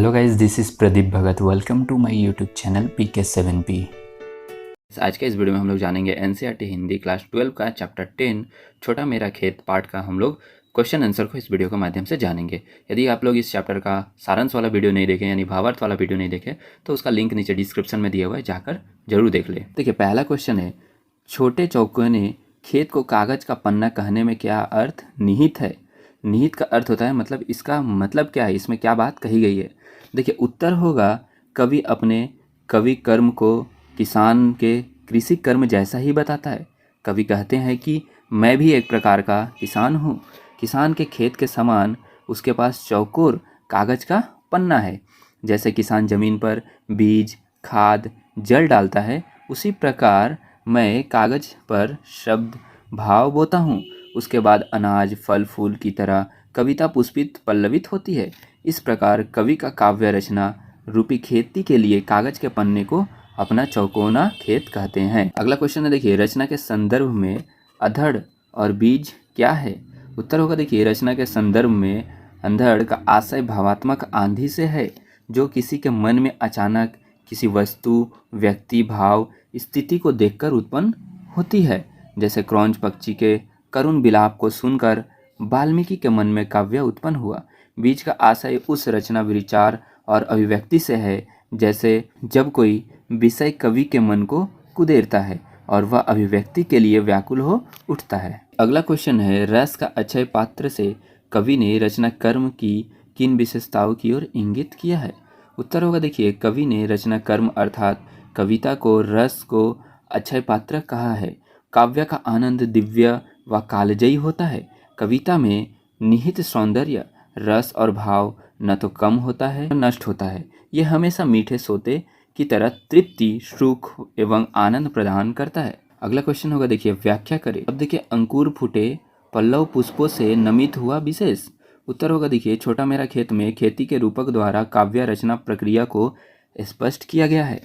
Hello guys, this is Pradeep Bhagat. Welcome to my YouTube channel PK7P। आज के इस video में हम लोग जानेंगे एनसीईआरटी हिंदी क्लास 12 का चैप्टर 10 छोटा मेरा खेत पार्ट का हम लोग क्वेश्चन आंसर को इस वीडियो के माध्यम से जानेंगे। यदि आप लोग इस चैप्टर का सारांश वाला वीडियो नहीं देखें यानी भावार्थ वाला वीडियो नहीं देखें तो उसका लिंक नीचे डिस्क्रिप्शन में दिया हुआ है, जाकर जरूर देख लें। देखिए, पहला क्वेश्चन है, छोटे चौकोने खेत को कागज़ का पन्ना कहने में क्या अर्थ निहित है। निहित का अर्थ होता है मतलब, इसका मतलब क्या है, इसमें क्या बात कही गई है। देखिए, उत्तर होगा कवि अपने कवि कर्म को किसान के कृषि कर्म जैसा ही बताता है। कवि कहते हैं कि मैं भी एक प्रकार का किसान हूँ। किसान के खेत के समान उसके पास चौकोर कागज़ का पन्ना है। जैसे किसान जमीन पर बीज, खाद, जल डालता है, उसी प्रकार मैं कागज़ पर शब्द भाव बोता हूँ। उसके बाद अनाज, फल फूल की तरह कविता पुष्पित पल्लवित होती है। इस प्रकार कवि का काव्य रचना रूपी खेती के लिए कागज के पन्ने को अपना चौकोना खेत कहते हैं। अगला क्वेश्चन है, देखिए, रचना के संदर्भ में अधड़ और बीज क्या है। उत्तर होगा, देखिए, रचना के संदर्भ में अंधड़ का आशय भावात्मक आंधी से है, जो किसी के मन में अचानक किसी वस्तु, व्यक्ति, भाव, स्थिति को देखकर उत्पन्न होती है। जैसे क्रौंच पक्षी के करुण विलाप को सुनकर वाल्मीकि के मन में काव्य उत्पन्न हुआ। बीज का आशय उस रचना, विचार और अभिव्यक्ति से है जैसे जब कोई विषय कवि के मन को कुदेरता है और वह अभिव्यक्ति के लिए व्याकुल हो उठता है। अगला क्वेश्चन है, रस का अक्षय पात्र से कवि ने रचना कर्म की किन विशेषताओं की ओर इंगित किया है। उत्तर होगा, देखिए, कवि ने रचना कर्म अर्थात कविता को रस को अक्षय पात्र कहा है। काव्य का आनंद दिव्य व कालजयी होता है। कविता में निहित सौंदर्य, रस और भाव न तो कम होता है न नष्ट होता है। यह हमेशा मीठे सोते की तरह तृप्ति, सुख एवं आनंद प्रदान करता है। अगला क्वेश्चन होगा, देखिए, व्याख्या करें। अब देखिए, अंकुर फूटे पल्लव पुष्पों से नमित हुआ विशेष। उत्तर होगा, देखिए, छोटा मेरा खेत में खेती के रूपक द्वारा काव्य रचना प्रक्रिया को स्पष्ट किया गया है।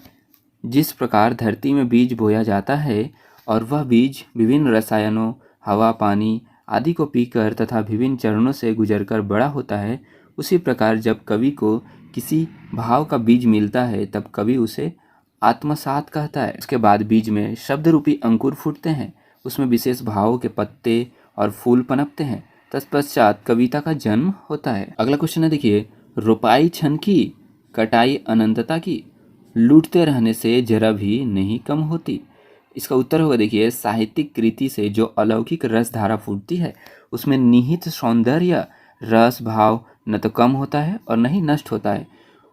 जिस प्रकार धरती में बीज बोया जाता है और वह बीज विभिन्न रसायनों, हवा, पानी आदि को पीकर तथा विभिन्न चरणों से गुजरकर बड़ा होता है, उसी प्रकार जब कवि को किसी भाव का बीज मिलता है तब कवि उसे आत्मसात कहता है। उसके बाद बीज में शब्द रूपी अंकुर फूटते हैं, उसमें विशेष भावों के पत्ते और फूल पनपते हैं। तत्पश्चात कविता का जन्म होता है। अगला क्वेश्चन है, देखिए, रोपाई क्षण की, कटाई अनंतता की, लूटते रहने से जरा भी नहीं कम होती। इसका उत्तर होगा, देखिए, साहित्यिक कृति से जो अलौकिक रस धारा फूटती है उसमें निहित सौंदर्य, रस, भाव न तो कम होता है और न ही नष्ट होता है।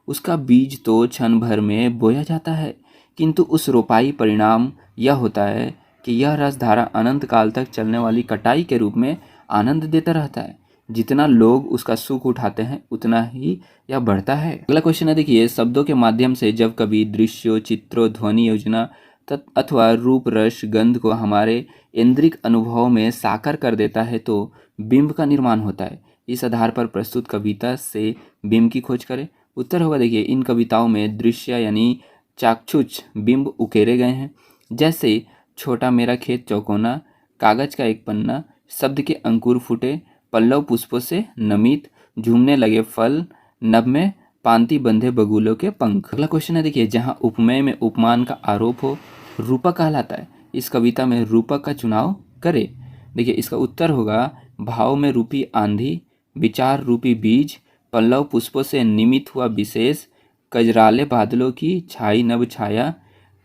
उसका बीज तो क्षण भर में बोया जाता है, किंतु उस रोपाई परिणाम यह होता है कि यह रस धारा अनंत काल तक चलने वाली कटाई के रूप में आनंद देता रहता है। जितना लोग उसका सुख उठाते हैं उतना ही यह बढ़ता है। अगला क्वेश्चन है, देखिए, शब्दों के माध्यम से जब कभी दृश्यों, चित्रों, ध्वनि योजना अथवा रूप, रस, गंध को हमारे इंद्रिक अनुभव में साकार कर देता है तो बिंब का निर्माण होता है। इस आधार पर प्रस्तुत कविता से बिंब की खोज करें। उत्तर होगा, देखिए, इन कविताओं में दृश्य यानी चाक्षुष बिंब उकेरे गए हैं। जैसे छोटा मेरा खेत चौकोना, कागज का एक पन्ना, शब्द के अंकुर फूटे, पल्लव पुष्पों से नमित, झूमने लगे फल, नभ में पांति बंधे बगुलों के पंख। अगला क्वेश्चन है, देखिए, जहाँ उपमेय में उपमान का आरोप हो रूपक कहलाता है। इस कविता में रूपक का चुनाव करें। देखिए, इसका उत्तर होगा, भाव में रूपी आंधी, विचार रूपी बीज, पल्लव पुष्पों से निमित हुआ विशेष, कजराले बादलों की छाई नभ छाया,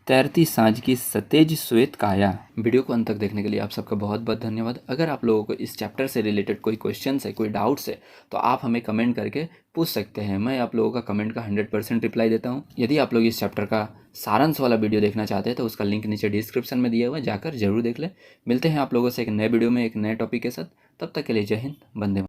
तैरती सांझ की सतेज श्वेत काया। वीडियो को अंत तक देखने के लिए आप सबका बहुत बहुत धन्यवाद। अगर आप लोगों को इस चैप्टर से रिलेटेड कोई क्वेश्चन है, कोई डाउट्स है, तो आप हमें कमेंट करके पूछ सकते हैं। मैं आप लोगों का कमेंट का 100% रिप्लाई देता हूँ। यदि आप लोग इस चैप्टर का सारांश वाला वीडियो देखना चाहते हैं तो उसका लिंक नीचे डिस्क्रिप्शन में दिया हुआ है, जाकर जरूर देख लें। मिलते हैं आप लोगों से एक नए वीडियो में एक नए टॉपिक के साथ। तब तक के लिए जय हिंद, वंदे मातरम।